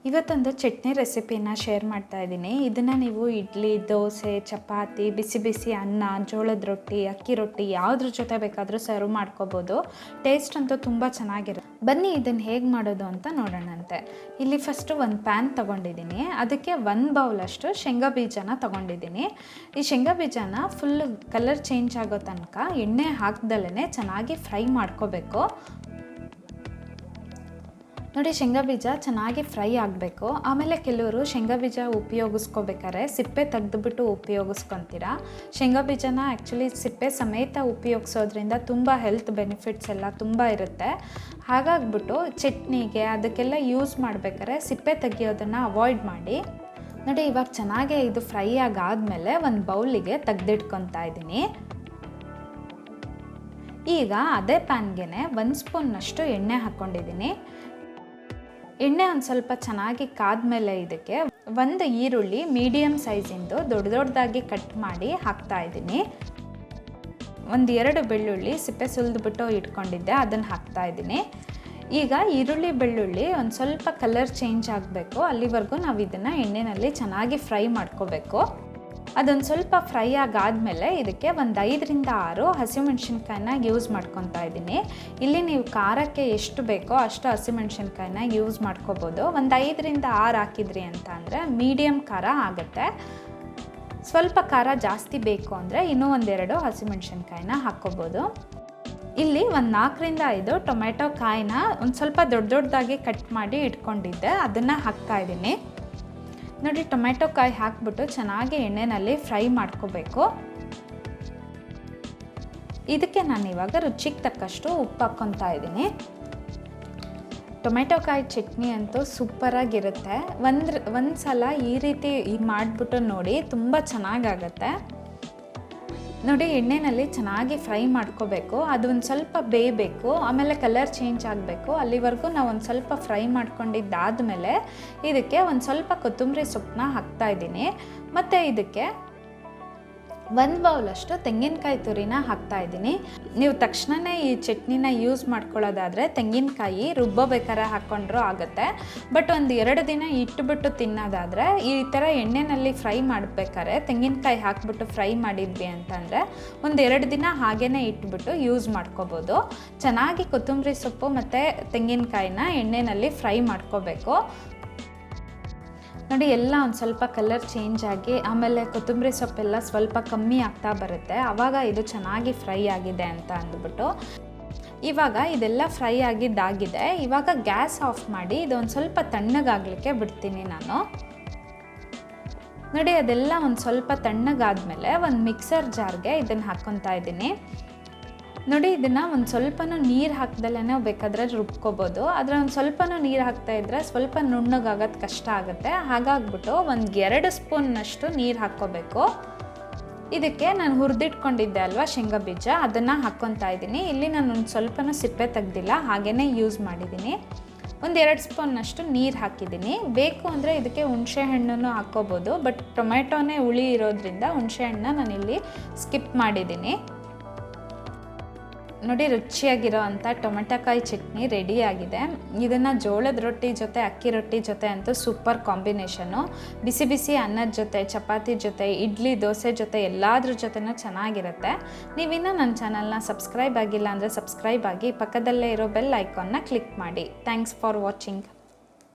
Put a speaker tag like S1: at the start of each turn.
S1: ಇವತ್ತೊಂದು ಚಟ್ನಿ ರೆಸಿಪಿನ ಶೇರ್ ಮಾಡ್ತಾ ಇದ್ದೀನಿ. ಇದನ್ನು ನೀವು ಇಡ್ಲಿ, ದೋಸೆ, ಚಪಾತಿ, ಬಿಸಿ ಬಿಸಿ ಅನ್ನ, ಜೋಳದ ರೊಟ್ಟಿ, ಅಕ್ಕಿ ರೊಟ್ಟಿ ಯಾವುದ್ರ ಜೊತೆ ಬೇಕಾದರೂ ಸರ್ವ್ ಮಾಡ್ಕೋಬೋದು. ಟೇಸ್ಟ್ ಅಂತೂ ತುಂಬ ಚೆನ್ನಾಗಿರುತ್ತೆ. ಬನ್ನಿ ಇದನ್ನು ಹೇಗೆ ಮಾಡೋದು ಅಂತ ನೋಡೋಣಂತೆ. ಇಲ್ಲಿ ಫಸ್ಟು ಒಂದು ಪ್ಯಾನ್ ತೊಗೊಂಡಿದ್ದೀನಿ. ಅದಕ್ಕೆ 1 ಬೌಲಷ್ಟು ಶೇಂಗಾ ಬೀಜನ ತೊಗೊಂಡಿದ್ದೀನಿ. ಈ ಶೇಂಗಾ ಬೀಜನ ಫುಲ್ ಕಲರ್ ಚೇಂಜ್ ಆಗೋ ತನಕ ಎಣ್ಣೆ ಹಾಕ್ದಲೇ ಚೆನ್ನಾಗಿ ಫ್ರೈ ಮಾಡ್ಕೋಬೇಕು. ನೋಡಿ, ಶೇಂಗಾ ಬೀಜ ಚೆನ್ನಾಗಿ ಫ್ರೈ ಆಗಬೇಕು. ಆಮೇಲೆ ಕೆಲವರು ಶೇಂಗಾ ಬೀಜ ಉಪಯೋಗಿಸ್ಕೋಬೇಕಾದ್ರೆ ಸಿಪ್ಪೆ ತೆಗೆದುಬಿಟ್ಟು ಉಪಯೋಗಿಸ್ಕೊತೀರಾ. ಶೇಂಗಾ ಬೀಜನ ಆ್ಯಕ್ಚುಲಿ ಸಿಪ್ಪೆ ಸಮೇತ ಉಪಯೋಗಿಸೋದ್ರಿಂದ ತುಂಬ ಹೆಲ್ತ್ ಬೆನಿಫಿಟ್ಸ್ ಎಲ್ಲ ತುಂಬ ಇರುತ್ತೆ. ಹಾಗಾಗ್ಬಿಟ್ಟು ಚಟ್ನಿಗೆ ಅದಕ್ಕೆಲ್ಲ ಯೂಸ್ ಮಾಡಬೇಕಾದ್ರೆ ಸಿಪ್ಪೆ ತೆಗಿಯೋದನ್ನು ಅವಾಯ್ಡ್ ಮಾಡಿ. ನೋಡಿ, ಇವಾಗ ಚೆನ್ನಾಗಿ ಇದು ಫ್ರೈ ಆಗಾದಮೇಲೆ ಒಂದು ಬೌಲಿಗೆ ತೆಗೆದಿಟ್ಕೊತಾ ಇದ್ದೀನಿ. ಈಗ ಅದೇ ಪ್ಯಾನ್ಗೆ 1 ಸ್ಪೂನ್ನಷ್ಟು ಎಣ್ಣೆ ಹಾಕ್ಕೊಂಡಿದ್ದೀನಿ. ಎಣ್ಣೆ ಒಂದು ಸ್ವಲ್ಪ ಚೆನ್ನಾಗಿ ಕಾದ್ಮೇಲೆ ಇದಕ್ಕೆ 1 ಈರುಳ್ಳಿ ಮೀಡಿಯಮ್ ಸೈಜಿಂದು ದೊಡ್ಡದಾಗಿ ಕಟ್ ಮಾಡಿ ಹಾಕ್ತಾ ಇದ್ದೀನಿ. 1-2 ಬೆಳ್ಳುಳ್ಳಿ ಸಿಪ್ಪೆ ಸುಲಿದ್ಬಿಟ್ಟು ಇಟ್ಕೊಂಡಿದ್ದೆ, ಅದನ್ನು ಹಾಕ್ತಾ ಇದ್ದೀನಿ. ಈಗ ಈರುಳ್ಳಿ ಬೆಳ್ಳುಳ್ಳಿ ಒಂದು ಸ್ವಲ್ಪ ಕಲರ್ ಚೇಂಜ್ ಆಗಬೇಕು. ಅಲ್ಲಿವರೆಗೂ ನಾವು ಇದನ್ನು ಎಣ್ಣೆಯಲ್ಲಿ ಚೆನ್ನಾಗಿ ಫ್ರೈ ಮಾಡ್ಕೋಬೇಕು. ಅದೊಂದು ಸ್ವಲ್ಪ ಫ್ರೈ ಆಗಾದಮೇಲೆ ಇದಕ್ಕೆ 5-6 ಹಸಿಮೆಣ್ಸಿನ್ಕಾಯಿನ ಯೂಸ್ ಮಾಡ್ಕೊತಾ ಇದ್ದೀನಿ. ಇಲ್ಲಿ ನೀವು ಖಾರಕ್ಕೆ ಎಷ್ಟು ಬೇಕೋ ಅಷ್ಟು ಹಸಿಮೆಣ್ಸಿನ್ಕಾಯಿನ ಯೂಸ್ ಮಾಡ್ಕೋಬೋದು. 5-6 ಹಾಕಿದ್ರಿ ಅಂತ ಅಂದರೆ ಮೀಡಿಯಮ್ ಖಾರ ಆಗುತ್ತೆ. ಸ್ವಲ್ಪ ಖಾರ ಜಾಸ್ತಿ ಬೇಕು ಅಂದರೆ ಇನ್ನೂ 1-2 ಹಸಿಮೆಣ್ಸಿನ್ಕಾಯಿನ ಹಾಕ್ಕೋಬೋದು. ಇಲ್ಲಿ 4-5 ಟೊಮೆಟೊ ಕಾಯಿನ ಒಂದು ಸ್ವಲ್ಪ ದೊಡ್ಡದಾಗಿ ಕಟ್ ಮಾಡಿ ಇಟ್ಕೊಂಡಿದ್ದೆ, ಅದನ್ನು ಹಾಕ್ತಾ ಇದ್ದೀನಿ. ನೋಡಿ, ಟೊಮೆಟೊ ಕಾಯಿ ಹಾಕ್ಬಿಟ್ಟು ಚೆನ್ನಾಗಿ ಎಣ್ಣೆಯಲ್ಲಿ ಫ್ರೈ ಮಾಡ್ಕೋಬೇಕು. ಇದಕ್ಕೆ ನಾನು ಇವಾಗ ರುಚಿಗೆ ತಕ್ಕಷ್ಟು ಉಪ್ಪು ಹಾಕ್ಕೊತಾ ಇದ್ದೀನಿ. ಟೊಮೆಟೊ ಕಾಯಿ ಚಟ್ನಿ ಅಂತೂ ಸೂಪರಾಗಿರುತ್ತೆ. ಒಂದು ಸಲ ಈ ರೀತಿ ಮಾಡಿಬಿಟ್ಟು ನೋಡಿ, ತುಂಬ ಚೆನ್ನಾಗಾಗತ್ತೆ. ನೋಡಿ, ಎಣ್ಣೆಯಲ್ಲಿ ಚೆನ್ನಾಗಿ ಫ್ರೈ ಮಾಡ್ಕೋಬೇಕು. ಅದು ಒಂದು ಸ್ವಲ್ಪ ಬೇಯಬೇಕು, ಆಮೇಲೆ ಕಲರ್ ಚೇಂಜ್ ಆಗಬೇಕು. ಅಲ್ಲಿವರೆಗೂ ನಾವು ಒಂದು ಸ್ವಲ್ಪ ಫ್ರೈ ಮಾಡ್ಕೊಂಡಿದ್ದಾದಮೇಲೆ ಇದಕ್ಕೆ ಒಂದು ಸ್ವಲ್ಪ ಕೊತ್ತಂಬರಿ ಸೊಪ್ಪನ್ನ ಹಾಕ್ತಾ ಇದ್ದೀನಿ. ಮತ್ತು ಇದಕ್ಕೆ 1 ಬೌಲಷ್ಟು ತೆಂಗಿನಕಾಯಿ ತುರಿನ ಹಾಕ್ತಾ ಇದ್ದೀನಿ. ನೀವು ತಕ್ಷಣವೇ ಈ ಚಟ್ನಿನ ಯೂಸ್ ಮಾಡ್ಕೊಳ್ಳೋದಾದರೆ ತೆಂಗಿನಕಾಯಿ ರುಬ್ಬೋಬೇಕಾದ್ರೆ ಹಾಕ್ಕೊಂಡ್ರೂ ಆಗುತ್ತೆ. ಬಟ್ 1-2 ದಿನ ಇಟ್ಟುಬಿಟ್ಟು ತಿನ್ನೋದಾದರೆ ಈ ಥರ ಎಣ್ಣೆಯಲ್ಲಿ ಫ್ರೈ ಮಾಡಬೇಕಾದ್ರೆ ತೆಂಗಿನಕಾಯಿ ಹಾಕ್ಬಿಟ್ಟು ಫ್ರೈ ಮಾಡಿದ್ವಿ ಅಂತಂದರೆ 1-2 ದಿನ ಹಾಗೇ ಇಟ್ಬಿಟ್ಟು ಯೂಸ್ ಮಾಡ್ಕೋಬೋದು. ಚೆನ್ನಾಗಿ ಕೊತ್ತಂಬರಿ ಸೊಪ್ಪು ಮತ್ತು ತೆಂಗಿನಕಾಯಿನ ಎಣ್ಣೆಯಲ್ಲಿ ಫ್ರೈ ಮಾಡ್ಕೋಬೇಕು. ನೋಡಿ, ಎಲ್ಲ ಒಂದು ಸ್ವಲ್ಪ ಕಲರ್ ಚೇಂಜ್ ಆಗಿ ಆಮೇಲೆ ಕೊತ್ತಂಬರಿ ಸೊಪ್ಪೆಲ್ಲ ಸ್ವಲ್ಪ ಕಮ್ಮಿ ಆಗ್ತಾ ಬರುತ್ತೆ. ಆವಾಗ ಇದು ಚೆನ್ನಾಗಿ ಫ್ರೈ ಆಗಿದೆ ಅಂತ ಅಂದ್ಬಿಟ್ಟು ಇವಾಗ ಇದೆಲ್ಲ ಫ್ರೈ ಆಗಿದ್ದಾಗಿದೆ. ಇವಾಗ ಗ್ಯಾಸ್ ಆಫ್ ಮಾಡಿ ಇದೊಂದು ಸ್ವಲ್ಪ ತಣ್ಣಗಾಗಲಿಕ್ಕೆ ಬಿಡ್ತೀನಿ ನಾನು. ನೋಡಿ, ಅದೆಲ್ಲ ಒಂದು ಸ್ವಲ್ಪ ತಣ್ಣಗಾದ್ಮೇಲೆ ಒಂದು ಮಿಕ್ಸರ್ ಜಾರ್ಗೆ ಇದನ್ನು ಹಾಕ್ಕೊತಾ ಇದ್ದೀನಿ. ನೋಡಿ, ಇದನ್ನು ಒಂದು ಸ್ವಲ್ಪನೂ ನೀರು ಹಾಕ್ದಲ್ಲೇ ಬೇಕಾದರೆ ರುಬ್ಕೋಬೋದು. ಆದರೆ ಒಂದು ಸ್ವಲ್ಪನೂ ನೀರು ಹಾಕ್ತಾಯಿದ್ರೆ ಸ್ವಲ್ಪ ನುಣ್ಣಗಾಗೋದು ಕಷ್ಟ ಆಗುತ್ತೆ. ಹಾಗಾಗ್ಬಿಟ್ಟು 1-2 ಸ್ಪೂನ್ನಷ್ಟು ನೀರು ಹಾಕ್ಕೋಬೇಕು. ಇದಕ್ಕೆ ನಾನು ಹುರಿದಿಟ್ಕೊಂಡಿದ್ದೆ ಅಲ್ವಾ ಶೇಂಗಾ ಬೀಜ, ಅದನ್ನು ಹಾಕ್ಕೊತಾ ಇದ್ದೀನಿ. ಇಲ್ಲಿ ನಾನು ಒಂದು ಸ್ವಲ್ಪನೂ ಸಿಪ್ಪೆ ತೆಗ್ದಿಲ್ಲ, ಹಾಗೇ ಯೂಸ್ ಮಾಡಿದ್ದೀನಿ. 1-2 ಸ್ಪೂನ್ನಷ್ಟು ನೀರು ಹಾಕಿದ್ದೀನಿ. ಬೇಕು ಅಂದರೆ ಇದಕ್ಕೆ ಹುಣಸೆ ಹಣ್ಣನ್ನು ಹಾಕ್ಕೋಬೋದು. ಬಟ್ ಟೊಮೆಟೊನೇ ಹುಳಿ ಇರೋದ್ರಿಂದ ಹುಣಸೆ ಹಣ್ಣನ್ನ ನಾನಿಲ್ಲಿ ಸ್ಕಿಪ್ ಮಾಡಿದ್ದೀನಿ. ನೋಡಿ, ರುಚಿಯಾಗಿರೋ ಅಂಥ ಟೊಮೆಟೊಕಾಯಿ ಚಟ್ನಿ ರೆಡಿಯಾಗಿದೆ. ಇದನ್ನು ಜೋಳದ ರೊಟ್ಟಿ ಜೊತೆ, ಅಕ್ಕಿ ರೊಟ್ಟಿ ಜೊತೆ ಅಂತೂ ಸೂಪರ್ ಕಾಂಬಿನೇಷನು. ಬಿಸಿ ಬಿಸಿ ಅನ್ನದ ಜೊತೆ, ಚಪಾತಿ ಜೊತೆ, ಇಡ್ಲಿ, ದೋಸೆ ಜೊತೆ ಎಲ್ಲಾದ್ರ ಜೊತೆನೂ ಚೆನ್ನಾಗಿರುತ್ತೆ. ನೀವಿನ್ನೂ ನನ್ನ ಚಾನಲ್ನ ಸಬ್ಸ್ಕ್ರೈಬ್ ಆಗಿಲ್ಲ ಅಂದರೆ ಸಬ್ಸ್ಕ್ರೈಬ್ ಆಗಿ, ಪಕ್ಕದಲ್ಲೇ ಇರೋ ಬೆಲ್ ಐಕಾನ್ನ ಕ್ಲಿಕ್ ಮಾಡಿ. Thanks for watching.